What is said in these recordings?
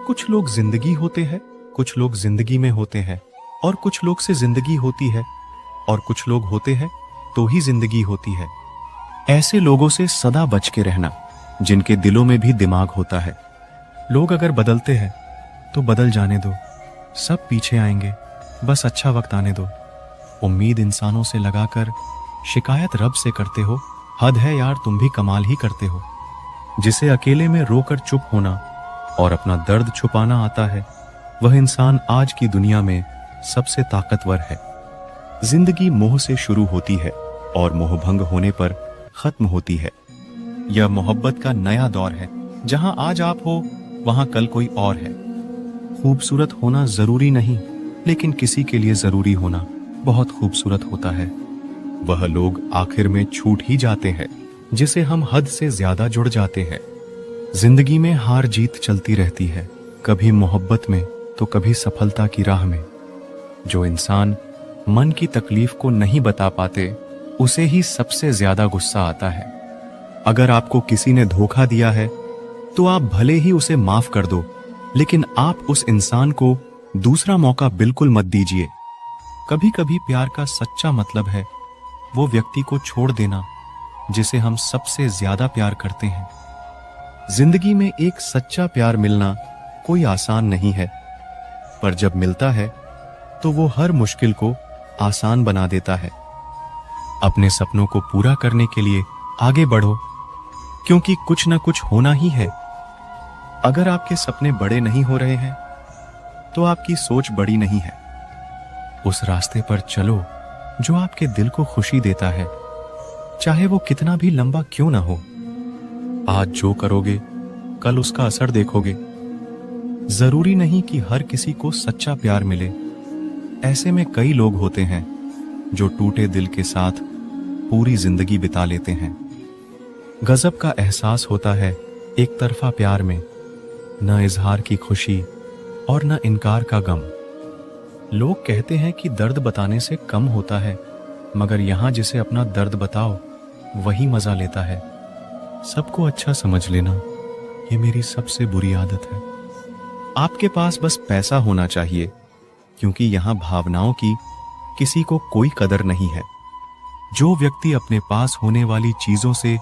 कुछ लोग जिंदगी होते हैं, कुछ लोग जिंदगी में होते हैं, और कुछ लोग से जिंदगी होती है, और कुछ लोग होते हैं तो ही जिंदगी होती है। ऐसे लोगों से सदा बच के रहना जिनके दिलों में भी दिमाग होता है। लोग अगर बदलते हैं तो बदल जाने दो, सब पीछे आएंगे, बस अच्छा वक्त आने दो। उम्मीद इंसानों से लगाकर शिकायत रब से करते हो, हद है यार, तुम भी कमाल ही करते हो। जिसे अकेले में रोकर चुप होना और अपना दर्द छुपाना आता है, वह इंसान आज की दुनिया में सबसे ताकतवर है। जिंदगी मोह से शुरू होती है और मोहभंग होने पर खत्म होती है। यह मोहब्बत का नया दौर है, जहां आज आप हो वहां कल कोई और है। खूबसूरत होना जरूरी नहीं, लेकिन किसी के लिए जरूरी होना बहुत खूबसूरत होता है। वह लोग आखिर में छूट ही जाते हैं जिसे हम हद से ज्यादा जुड़ जाते हैं। जिंदगी में हार जीत चलती रहती है, कभी मोहब्बत में तो कभी सफलता की राह में। जो इंसान मन की तकलीफ को नहीं बता पाते, उसे ही सबसे ज्यादा गुस्सा आता है। अगर आपको किसी ने धोखा दिया है तो आप भले ही उसे माफ कर दो, लेकिन आप उस इंसान को दूसरा मौका बिल्कुल मत दीजिए। कभी कभी प्यार का सच्चा मतलब है वो व्यक्ति को छोड़ देना जिसे हम सबसे ज्यादा प्यार करते हैं। जिंदगी में एक सच्चा प्यार मिलना कोई आसान नहीं है, पर जब मिलता है तो वो हर मुश्किल को आसान बना देता है। अपने सपनों को पूरा करने के लिए आगे बढ़ो, क्योंकि कुछ ना कुछ होना ही है। अगर आपके सपने बड़े नहीं हो रहे हैं तो आपकी सोच बड़ी नहीं है। उस रास्ते पर चलो जो आपके दिल को खुशी देता है, चाहे वो कितना भी लंबा क्यों ना हो। आज जो करोगे कल उसका असर देखोगे। जरूरी नहीं कि हर किसी को सच्चा प्यार मिले। ऐसे में कई लोग होते हैं जो टूटे दिल के साथ पूरी जिंदगी बिता लेते हैं। गजब का एहसास होता है एक तरफा प्यार में, न इजहार की खुशी और न इनकार का गम। लोग कहते हैं कि दर्द बताने से कम होता है, मगर यहां जिसे अपना दर्द बताओ वही मजा लेता है। सबको अच्छा समझ लेना, ये मेरी सबसे बुरी आदत है। आपके पास बस पैसा होना चाहिए, क्योंकि यहां भावनाओं की किसी को कोई कदर नहीं है। जो व्यक्ति अपने पास होने वाली चीजों से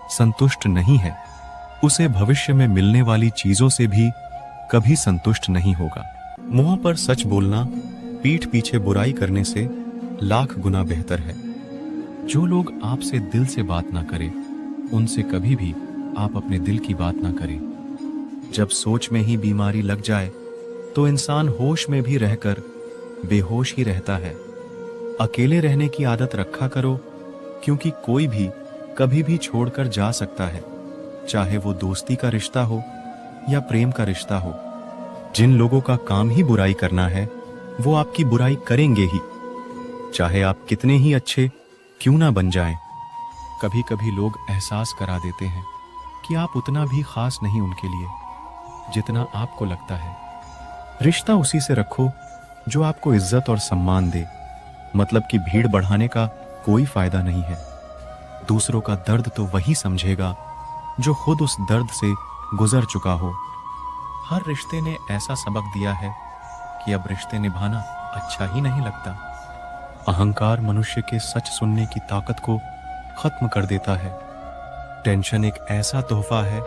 संतुष्ट नहीं है, उसे भविष्य में मिलने वाली चीजों से भी कभी संतुष्ट नहीं होगा। मुंह पर सच बोलना पीठ पीछे बुराई करने से लाख गुना बेहतर है। जो लोग आपसे दिल से बात ना करें, उनसे कभी भी आप अपने दिल की बात ना करें। जब सोच में ही बीमारी लग जाए तो इंसान होश में भी रहकर बेहोश ही रहता है। अकेले रहने की आदत रखा करो, क्योंकि कोई भी कभी भी छोड़कर जा सकता है, चाहे वो दोस्ती का रिश्ता हो या प्रेम का रिश्ता हो। जिन लोगों का काम ही बुराई करना है, वो आपकी बुराई करेंगे ही, चाहे आप कितने ही अच्छे क्यों ना बन जाएं। कभी कभी लोग एहसास करा देते हैं कि आप उतना भी खास नहीं उनके लिए जितना आपको लगता है। रिश्ता उसी से रखो जो आपको इज्जत और सम्मान दे। मतलब कि भीड़ बढ़ाने का कोई फायदा नहीं है। दूसरों का दर्द तो वही समझेगा जो खुद उस दर्द से गुजर चुका हो। हर रिश्ते ने ऐसा सबक दिया है कि अब रिश्ते निभाना अच्छा ही नहीं लगता। अहंकार मनुष्य के सच सुनने की ताकत को खत्म कर देता है। टेंशन एक ऐसा तोहफा है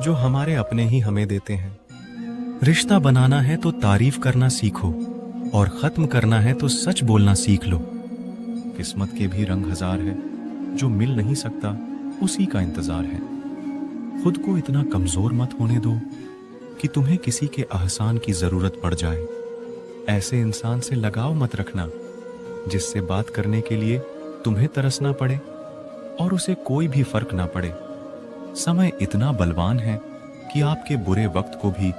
जो हमारे अपने ही हमें देते हैं। रिश्ता बनाना है तो तारीफ करना सीखो, और खत्म करना है तो सच बोलना सीख लो। किस्मत के भी रंग हजार है, जो मिल नहीं सकता उसी का इंतजार है। खुद को इतना कमजोर मत होने दो कि तुम्हें किसी के एहसान की जरूरत पड़ जाए। ऐसे इंसान से लगाव मत रखना जिससे बात करने के लिए तुम्हें तरसना पड़े और उसे कोई भी फर्क ना पड़े। समय इतना बलवान है कि आपके बुरे वक्त को भी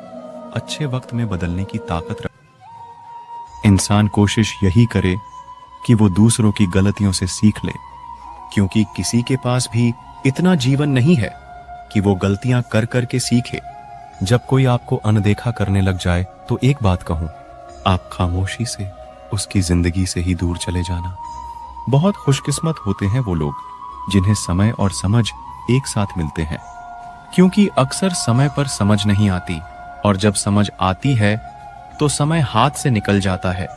अच्छे वक्त में बदलने की ताकत रखता। इंसान कोशिश यही करे कि वो दूसरों की गलतियों से सीख ले, क्योंकि किसी के पास भी इतना जीवन नहीं है कि वो गलतियां कर कर के सीखे। जब कोई आपको अनदेखा करने लग जाए तो एक बात कहूं, आप खामोशी से उसकी जिंदगी से ही दूर चले जाना। बहुत खुशकिस्मत होते हैं वो लोग जिन्हें समय और समझ एक साथ मिलते हैं, क्योंकि अक्सर समय पर समझ नहीं आती, और जब समझ आती है तो समय हाथ से निकल जाता है।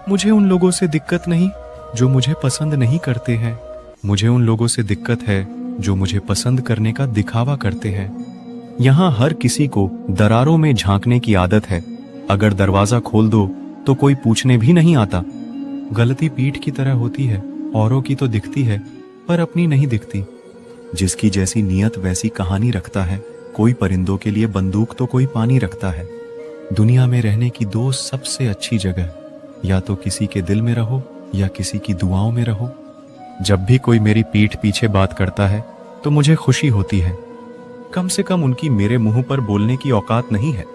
मुझे उन लोगों से दिक्कत नहीं जो मुझे पसंद नहीं करते हैं। मुझे उन लोगों से दिक्कत है जो मुझे पसंद करने का दिखावा करते हैं। यहाँ हर किसी को दरारों में झांकने की आदत है। अगर दरवाजा खोल दो तो कोई पूछने भी नहीं आता। गलती पीठ की तरह होती है, औरों की तो दिखती है पर अपनी नहीं दिखती। जिसकी जैसी नियत वैसी कहानी रखता है। कोई परिंदों के लिए बंदूक तो कोई पानी रखता है। दुनिया में रहने की दो सबसे अच्छी जगह, या तो किसी के दिल में रहो या किसी की दुआओं में रहो। जब भी कोई मेरी पीठ पीछे बात करता है तो मुझे खुशी होती है। कम से कम उनकी मेरे मुंह पर बोलने की औकात नहीं है।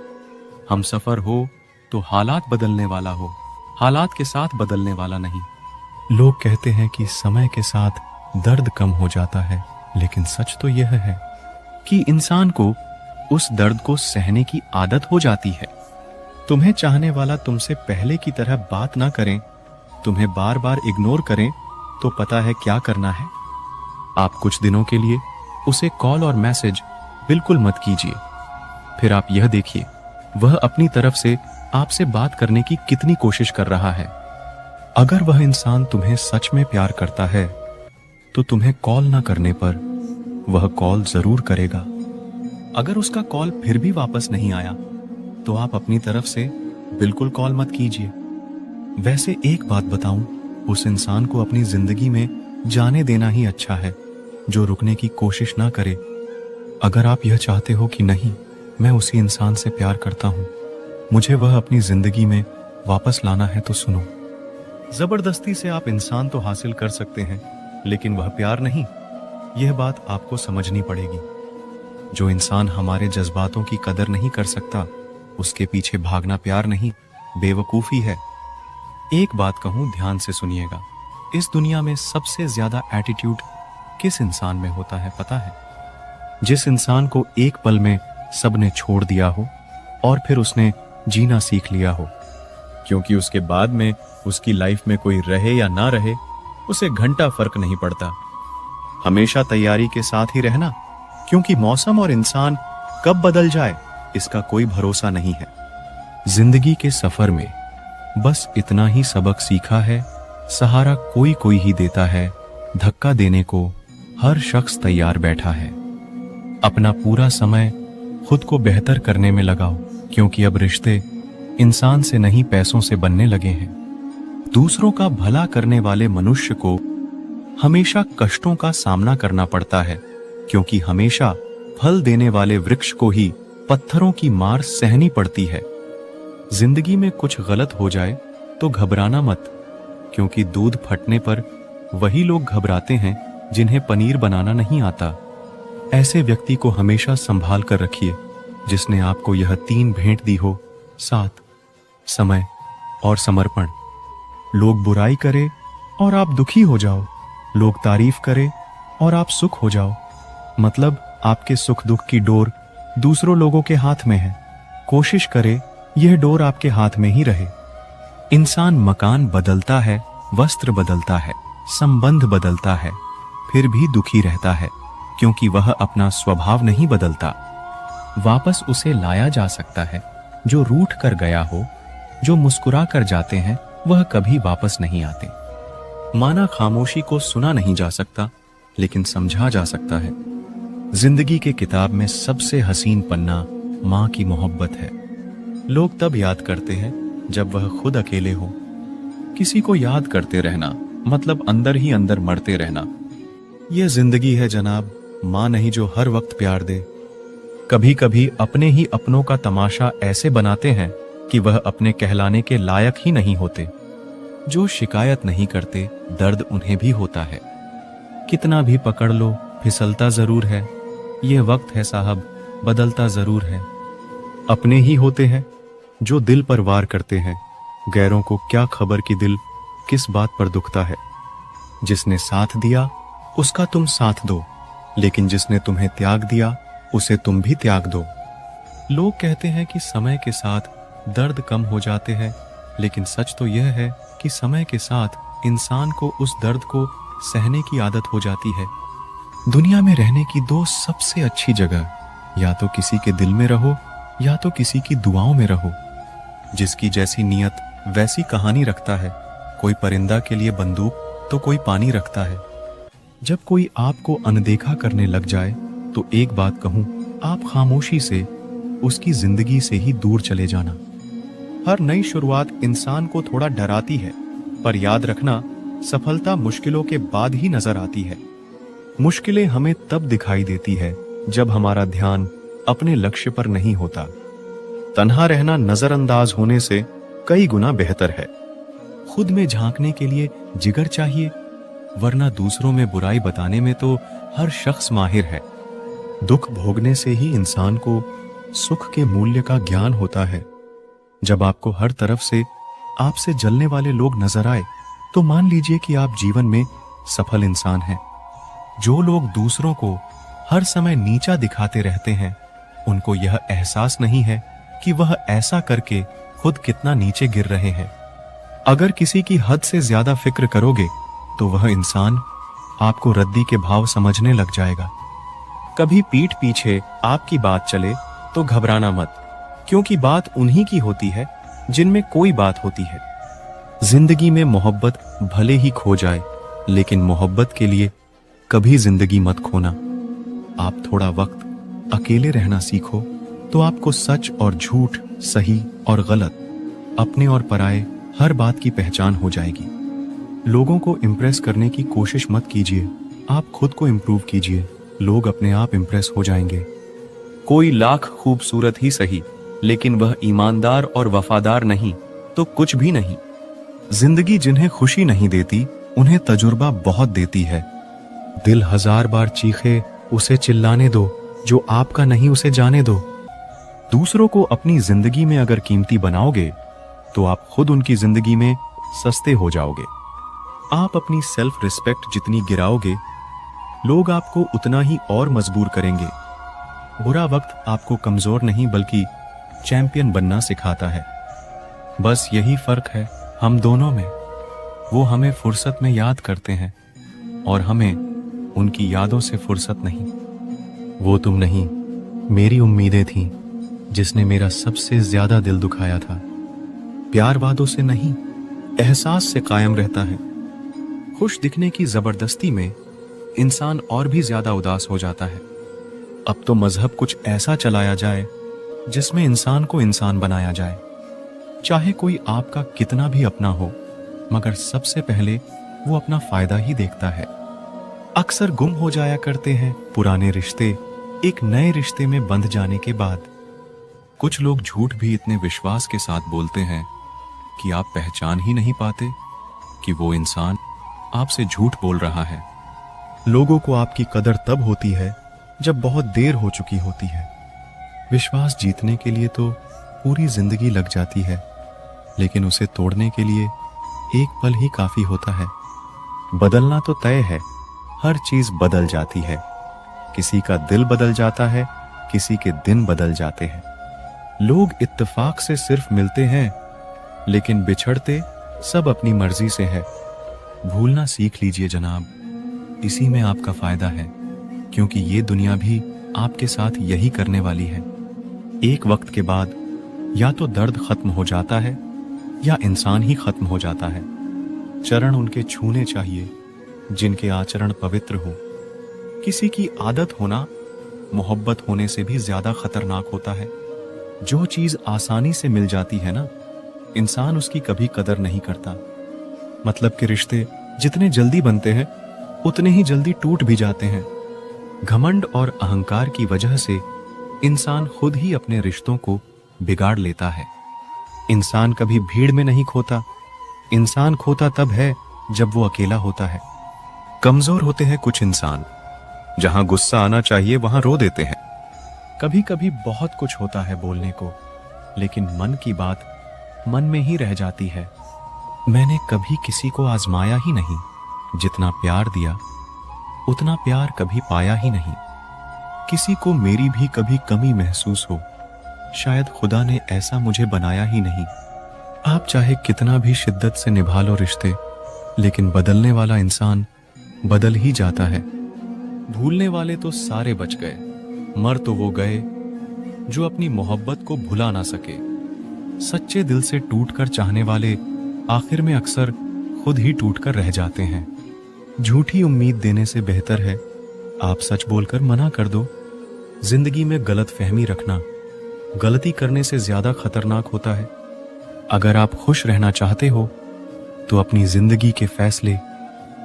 हम सफर हो तो हालात बदलने वाला हो, हालात के साथ बदलने वाला नहीं। लोग कहते हैं कि समय के साथ दर्द कम हो जाता है, लेकिन सच तो यह है कि इंसान को उस दर्द को सहने की आदत हो जाती है। तुम्हें चाहने वाला तुमसे पहले की तरह बात ना करें, तुम्हें बार बार इग्नोर करें, तो पता है क्या करना है। आप कुछ दिनों के लिए उसे कॉल और मैसेज बिल्कुल मत कीजिए। फिर आप यह देखिए वह अपनी तरफ से आपसे बात करने की कितनी कोशिश कर रहा है। अगर वह इंसान तुम्हें सच में प्यार करता है तो तुम्हें कॉल ना करने पर वह कॉल जरूर करेगा। अगर उसका कॉल फिर भी वापस नहीं आया तो आप अपनी तरफ से बिल्कुल कॉल मत कीजिए। वैसे एक बात बताऊं, उस इंसान को अपनी जिंदगी में जाने देना ही अच्छा है जो रुकने की कोशिश ना करे। अगर आप यह चाहते हो कि नहीं, मैं उसी इंसान से प्यार करता हूं, मुझे वह अपनी जिंदगी में वापस लाना है, तो सुनो। जबरदस्ती से आप इंसान तो हासिल कर सकते हैं, लेकिन वह प्यार नहीं। यह बात आपको समझनी पड़ेगी। जो इंसान हमारे जज्बातों की कदर नहीं कर सकता, उसके पीछे भागना प्यार नहीं, बेवकूफी है। एक बात कहूं, ध्यान से सुनिएगा। इस दुनिया में सबसे ज्यादा एटीट्यूड किस इंसान में होता है पता है? जिस इंसान को एक पल में सबने छोड़ दिया हो और फिर उसने जीना सीख लिया हो, क्योंकि उसके बाद में उसकी लाइफ में कोई रहे या ना रहे, उसे घंटा फर्क नहीं पड़ता। हमेशा तैयारी के साथ ही रहना, क्योंकि मौसम और इंसान कब बदल जाए इसका कोई भरोसा नहीं है। जिंदगी के सफर में बस इतना ही सबक सीखा है, सहारा कोई कोई ही देता है, धक्का देने को हर शख्स तैयार बैठा है। अपना पूरा समय खुद को बेहतर करने में लगाओ, क्योंकि अब रिश्ते इंसान से नहीं पैसों से बनने लगे हैं। दूसरों का भला करने वाले मनुष्य को हमेशा कष्टों का सामना करना पड़ता है, क्योंकि हमेशा फल देने वाले वृक्ष को ही पत्थरों की मार सहनी पड़ती है। जिंदगी में कुछ गलत हो जाए तो घबराना मत, क्योंकि दूध फटने पर वही लोग घबराते हैं जिन्हें पनीर बनाना नहीं आता। ऐसे व्यक्ति को हमेशा संभाल कर रखिए जिसने आपको यह 3 भेंट दी हो, साथ, समय और समर्पण। लोग बुराई करे और आप दुखी हो जाओ, लोग तारीफ करे और आप सुख हो जाओ। मतलब आपके सुख दुख की डोर दूसरों लोगों के हाथ में है। कोशिश करे यह डोर आपके हाथ में ही रहे। इंसान मकान बदलता है, वस्त्र बदलता है, संबंध बदलता है, फिर भी दुखी रहता है, क्योंकि वह अपना स्वभाव नहीं बदलता। वापस उसे लाया जा सकता है जो रूठ कर गया हो। जो मुस्कुरा कर जाते हैं वह कभी वापस नहीं आते। माना खामोशी को सुना नहीं जा सकता, लेकिन समझा जा सकता है। जिंदगी के किताब में सबसे हसीन पन्ना माँ की मोहब्बत है। लोग तब याद करते हैं जब वह खुद अकेले हो। किसी को याद करते रहना मतलब अंदर ही अंदर मरते रहना। यह जिंदगी है जनाब, माँ नहीं जो हर वक्त प्यार दे। कभी कभी अपने ही अपनों का तमाशा ऐसे बनाते हैं कि वह अपने कहलाने के लायक ही नहीं होते। जो शिकायत नहीं करते, दर्द उन्हें भी होता है। कितना भी पकड़ लो, फिसलता जरूर है। यह वक्त है साहब, बदलता जरूर है। अपने ही होते हैं जो दिल पर वार करते हैं। गैरों को क्या खबर कि दिल किस बात पर दुखता है। जिसने साथ दिया उसका तुम साथ दो, लेकिन जिसने तुम्हें त्याग दिया उसे तुम भी त्याग दो। लोग कहते हैं कि समय के साथ दर्द कम हो जाते हैं, लेकिन सच तो यह है कि समय के साथ इंसान को उस दर्द को सहने की आदत हो जाती है। दुनिया में रहने की 2 सबसे अच्छी जगह, या तो किसी के दिल में रहो या तो किसी की दुआओं में रहो। जिसकी जैसी नीयत वैसी कहानी रखता है। कोई परिंदा के लिए बंदूक तो कोई पानी रखता है। जब कोई आपको अनदेखा करने लग जाए तो एक बात कहूं, आप खामोशी से उसकी जिंदगी से ही दूर चले जाना। हर नई शुरुआत इंसान को थोड़ा डराती है, पर याद रखना, सफलता मुश्किलों के बाद ही नजर आती है। मुश्किलें हमें तब दिखाई देती है जब हमारा ध्यान अपने लक्ष्य पर नहीं होता। तन्हा रहना नजरअंदाज होने से कई गुना बेहतर है। खुद में झांकने के लिए जिगर चाहिए, वरना दूसरों में बुराई बताने में तो हर शख्स माहिर है। दुख भोगने से ही इंसान को सुख के मूल्य का ज्ञान होता है। जब आपको हर तरफ से आपसे जलने वाले लोग नजर आए तो मान लीजिए कि आप जीवन में सफल इंसान हैं। जो लोग दूसरों को हर समय नीचा दिखाते रहते हैं, उनको यह एहसास नहीं है कि वह ऐसा करके खुद कितना नीचे गिर रहे हैं। अगर किसी की हद से ज्यादा फिक्र करोगे तो वह इंसान आपको रद्दी के भाव समझने लग जाएगा। कभी पीठ पीछे आपकी बात चले तो घबराना मत, क्योंकि बात उन्हीं की होती है जिनमें कोई बात होती है। जिंदगी में मोहब्बत भले ही खो जाए, लेकिन मोहब्बत के लिए कभी जिंदगी मत खोना। आप थोड़ा वक्त अकेले रहना सीखो तो आपको सच और झूठ, सही और गलत, अपने और पराये हर बात की पहचान हो जाएगी। लोगों को इम्प्रेस करने की कोशिश मत कीजिए, आप खुद को इम्प्रूव कीजिए। लोग अपने आप इम्प्रेस हो जाएंगे। कोई लाख खूबसूरत ही सही, लेकिन वह ईमानदार और वफादार नहीं तो कुछ भी नहीं। जिंदगी जिन्हें खुशी नहीं देती, उन्हें तजुर्बा बहुत देती है। दिल 1000 बार चीखे, उसे चिल्लाने दो। जो आपका नहीं उसे जाने दो। दूसरों को अपनी जिंदगी में अगर कीमती बनाओगे तो आप खुद उनकी जिंदगी में सस्ते हो जाओगे। आप अपनी सेल्फ रिस्पेक्ट जितनी गिराओगे, लोग आपको उतना ही और मजबूर करेंगे। बुरा वक्त आपको कमजोर नहीं बल्कि चैंपियन बनना सिखाता है। बस यही फर्क है हम दोनों में। वो हमें फुर्सत में याद करते हैं और हमें उनकी यादों से फुर्सत नहीं। वो तुम नहीं, मेरी उम्मीदें थीं जिसने मेरा सबसे ज्यादा दिल दुखाया था। प्यार वादों से नहीं, एहसास से कायम रहता है। खुश दिखने की जबरदस्ती में इंसान और भी ज्यादा उदास हो जाता है। अब तो मजहब कुछ ऐसा चलाया जाए जिसमें इंसान को इंसान बनाया जाए। चाहे कोई आपका कितना भी अपना हो, मगर सबसे पहले वो अपना फायदा ही देखता है। अक्सर गुम हो जाया करते हैं पुराने रिश्ते एक नए रिश्ते में बंध जाने के बाद। कुछ लोग झूठ भी इतने विश्वास के साथ बोलते हैं कि आप पहचान ही नहीं पाते कि वो इंसान आपसे झूठ बोल रहा है। लोगों को आपकी कदर तब होती है जब बहुत देर हो चुकी होती है। विश्वास जीतने के लिए तो पूरी जिंदगी लग जाती है, लेकिन उसे तोड़ने के लिए एक पल ही काफी होता है। बदलना तो तय है, हर चीज बदल जाती है। किसी का दिल बदल जाता है, किसी के दिन बदल जाते हैं। लोग इत्तेफाक से सिर्फ मिलते हैं, लेकिन बिछड़ते सब अपनी मर्जी से है। भूलना सीख लीजिए जनाब, इसी में आपका फायदा है, क्योंकि ये दुनिया भी आपके साथ यही करने वाली है। एक वक्त के बाद या तो दर्द खत्म हो जाता है या इंसान ही खत्म हो जाता है। चरण उनके छूने चाहिए जिनके आचरण पवित्र हो। किसी की आदत होना मोहब्बत होने से भी ज्यादा खतरनाक होता है। जो चीज आसानी से मिल जाती है ना, इंसान उसकी कभी कदर नहीं करता। मतलब के रिश्ते जितने जल्दी बनते हैं उतने ही जल्दी टूट भी जाते हैं। घमंड और अहंकार की वजह से इंसान खुद ही अपने रिश्तों को बिगाड़ लेता है। इंसान कभी भीड़ में नहीं खोता, इंसान खोता तब है जब वो अकेला होता है। कमजोर होते हैं कुछ इंसान, जहां गुस्सा आना चाहिए वहां रो देते हैं। कभी कभी बहुत कुछ होता है बोलने को, लेकिन मन की बात मन में ही रह जाती है। मैंने कभी किसी को आजमाया ही नहीं, जितना प्यार दिया उतना प्यार कभी पाया ही नहीं। किसी को मेरी भी कभी कमी महसूस हो, शायद खुदा ने ऐसा मुझे बनाया ही नहीं। आप चाहे कितना भी शिद्दत से निभा लो रिश्ते, लेकिन बदलने वाला इंसान बदल ही जाता है। भूलने वाले तो सारे बच गए, मर तो वो गए जो अपनी मोहब्बत को भुला ना सके। सच्चे दिल से टूटकर चाहने वाले आखिर में अक्सर खुद ही टूटकर रह जाते हैं। झूठी उम्मीद देने से बेहतर है आप सच बोलकर मना कर दो। जिंदगी में गलत फहमी रखना गलती करने से ज्यादा खतरनाक होता है। अगर आप खुश रहना चाहते हो तो अपनी जिंदगी के फैसले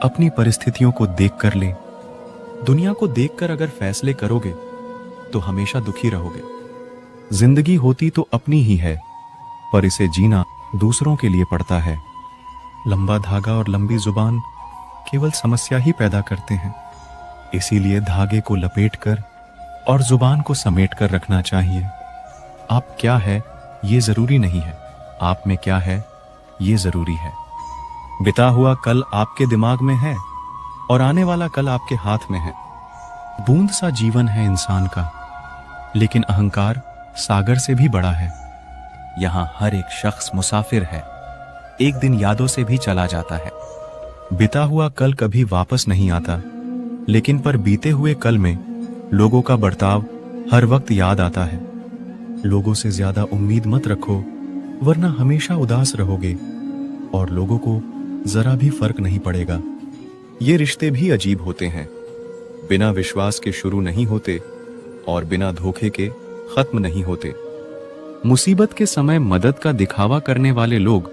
अपनी परिस्थितियों को देख कर ले। दुनिया को देखकर अगर फैसले करोगे तो हमेशा दुखी रहोगे। जिंदगी होती तो अपनी ही है, पर इसे जीना दूसरों के लिए पड़ता है। लंबा धागा और लंबी जुबान केवल समस्या ही पैदा करते हैं। इसीलिए धागे को लपेटकर और जुबान को समेट कर रखना चाहिए। आप क्या है ये जरूरी नहीं है, आप में क्या है ये जरूरी है। बिता हुआ कल आपके दिमाग में है और आने वाला कल आपके हाथ में है। बूंद सा जीवन है इंसान का, लेकिन अहंकार सागर से भी बड़ा है। यहां हर एक शख्स मुसाफिर है, एक दिन यादों से भी चला जाता है। बिता हुआ कल कभी वापस नहीं आता, लेकिन पर बीते हुए कल में लोगों का बर्ताव हर वक्त याद आता है। लोगों से ज्यादा उम्मीद मत रखो, वरना हमेशा उदास रहोगे और लोगों को जरा भी फर्क नहीं पड़ेगा। ये रिश्ते भी अजीब होते हैं, बिना विश्वास के शुरू नहीं होते और बिना धोखे के खत्म नहीं होते। मुसीबत के समय मदद का दिखावा करने वाले लोग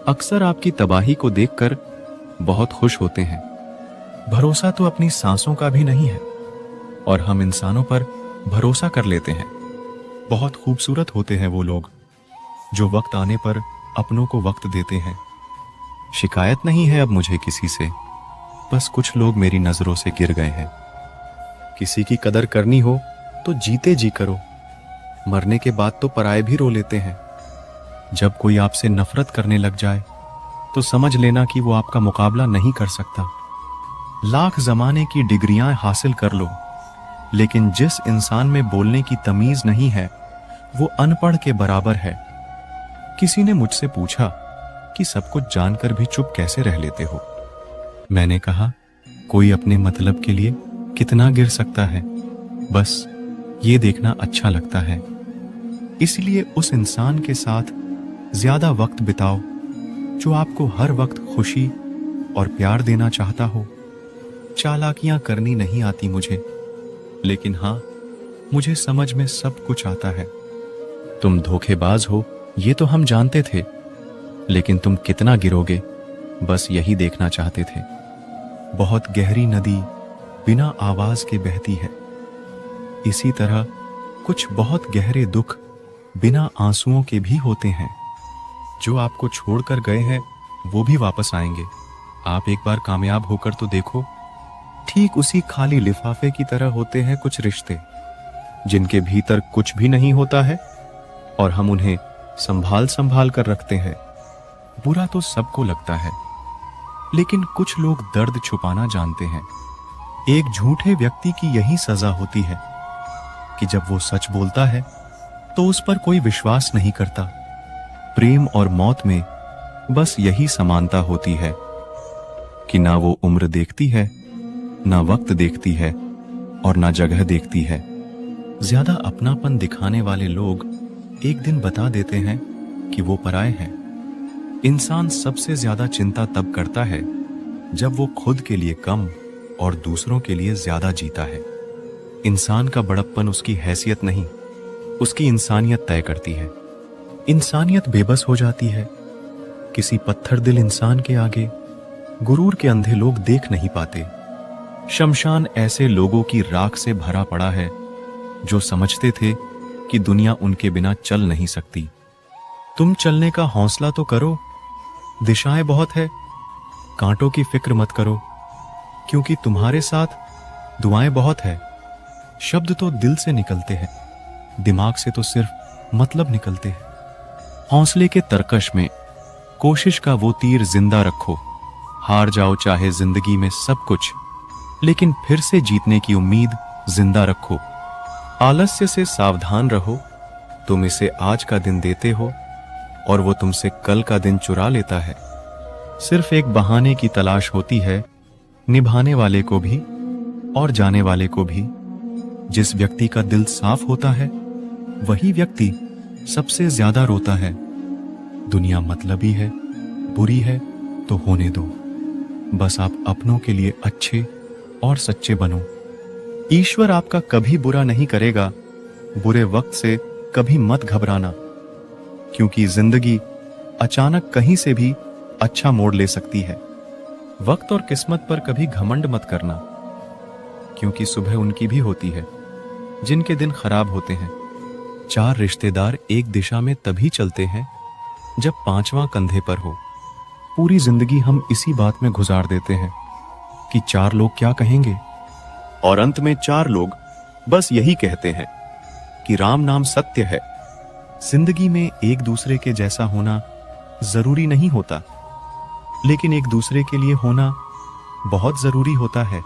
अक्सर आपकी तबाही को देखकर बहुत खुश होते हैं। भरोसा तो अपनी सांसों का भी नहीं है और हम इंसानों पर भरोसा कर लेते हैं। बहुत खूबसूरत होते हैं वो लोग जो वक्त आने पर अपनों को वक्त देते हैं। शिकायत नहीं है अब मुझे किसी से, बस कुछ लोग मेरी नजरों से गिर गए हैं। किसी की कदर करनी हो तो जीते जी करो, मरने के बाद तो पराये भी रो लेते हैं। जब कोई आपसे नफरत करने लग जाए तो समझ लेना कि वो आपका मुकाबला नहीं कर सकता। लाख जमाने की डिग्रियां हासिल कर लो, लेकिन जिस इंसान में बोलने की तमीज नहीं है वो अनपढ़ के बराबर है। किसी ने मुझसे पूछा कि सब कुछ जानकर भी चुप कैसे रह लेते हो। मैंने कहा, कोई अपने मतलब के लिए कितना गिर सकता है, बस ये देखना अच्छा लगता है। इसलिए उस इंसान के साथ ज्यादा वक्त बिताओ जो आपको हर वक्त खुशी और प्यार देना चाहता हो। चालाकियां करनी नहीं आती मुझे, लेकिन हाँ, मुझे समझ में सब कुछ आता है। तुम धोखेबाज हो ये तो हम जानते थे, लेकिन तुम कितना गिरोगे बस यही देखना चाहते थे। बहुत गहरी नदी बिना आवाज के बहती है। इसी तरह कुछ बहुत गहरे दुख बिना आंसुओं के भी होते हैं। जो आपको छोड़कर गए हैं वो भी वापस आएंगे। आप एक बार कामयाब होकर तो देखो। ठीक उसी खाली लिफाफे की तरह होते हैं कुछ रिश्ते, जिनके भीतर कुछ भी नहीं होता है और हम उन्हें संभाल संभाल कर रखते हैं। बुरा तो सबको लगता है, लेकिन कुछ लोग दर्द छुपाना जानते हैं। एक झूठे व्यक्ति की यही सजा होती है कि जब वो सच बोलता है तो उस पर कोई विश्वास नहीं करता। प्रेम और मौत में बस यही समानता होती है कि ना वो उम्र देखती है, ना वक्त देखती है और ना जगह देखती है। ज्यादा अपनापन दिखाने वाले लोग एक दिन बता देते हैं कि वो पराये हैं। इंसान सबसे ज्यादा चिंता तब करता है जब वो खुद के लिए कम और दूसरों के लिए ज्यादा जीता है। इंसान का बड़प्पन उसकी हैसियत नहीं, उसकी इंसानियत तय करती है। इंसानियत बेबस हो जाती है। किसी पत्थर दिल इंसान के आगे गुरूर के अंधे लोग देख नहीं पाते। शमशान ऐसे लोगों की राख से भरा पड़ा है जो समझते थे कि दुनिया उनके बिना चल नहीं सकती। तुम चलने का हौसला तो करो, दिशाएं बहुत है, कांटों की फिक्र मत करो, क्योंकि तुम्हारे साथ दुआएं बहुत है। शब्द तो दिल से निकलते हैं, दिमाग से तो सिर्फ मतलब निकलते हैं। हौसले के तरकश में कोशिश का वो तीर जिंदा रखो। हार जाओ चाहे जिंदगी में सब कुछ, लेकिन फिर से जीतने की उम्मीद जिंदा रखो। आलस्य से सावधान रहो। तुम इसे आज का दिन देते हो और वो तुमसे कल का दिन चुरा लेता है। सिर्फ एक बहाने की तलाश होती है, निभाने वाले को भी और जाने वाले को भी। जिस व्यक्ति का दिल साफ होता है वही व्यक्ति सबसे ज्यादा रोता है। दुनिया मतलबी है, बुरी है तो होने दो। बस आप अपनों के लिए अच्छे और सच्चे बनो। ईश्वर आपका कभी बुरा नहीं करेगा। बुरे वक्त से कभी मत घबराना, क्योंकि जिंदगी अचानक कहीं से भी अच्छा मोड़ ले सकती है। वक्त और किस्मत पर कभी घमंड मत करना, क्योंकि सुबह उनकी भी होती है जिनके दिन खराब होते हैं। 4 रिश्तेदार एक दिशा में तभी चलते हैं जब 5वां कंधे पर हो। पूरी जिंदगी हम इसी बात में गुजार देते हैं कि 4 लोग क्या कहेंगे, और अंत में 4 लोग बस यही कहते हैं कि राम नाम सत्य है। जिंदगी में एक दूसरे के जैसा होना जरूरी नहीं होता, लेकिन एक दूसरे के लिए होना बहुत जरूरी होता है।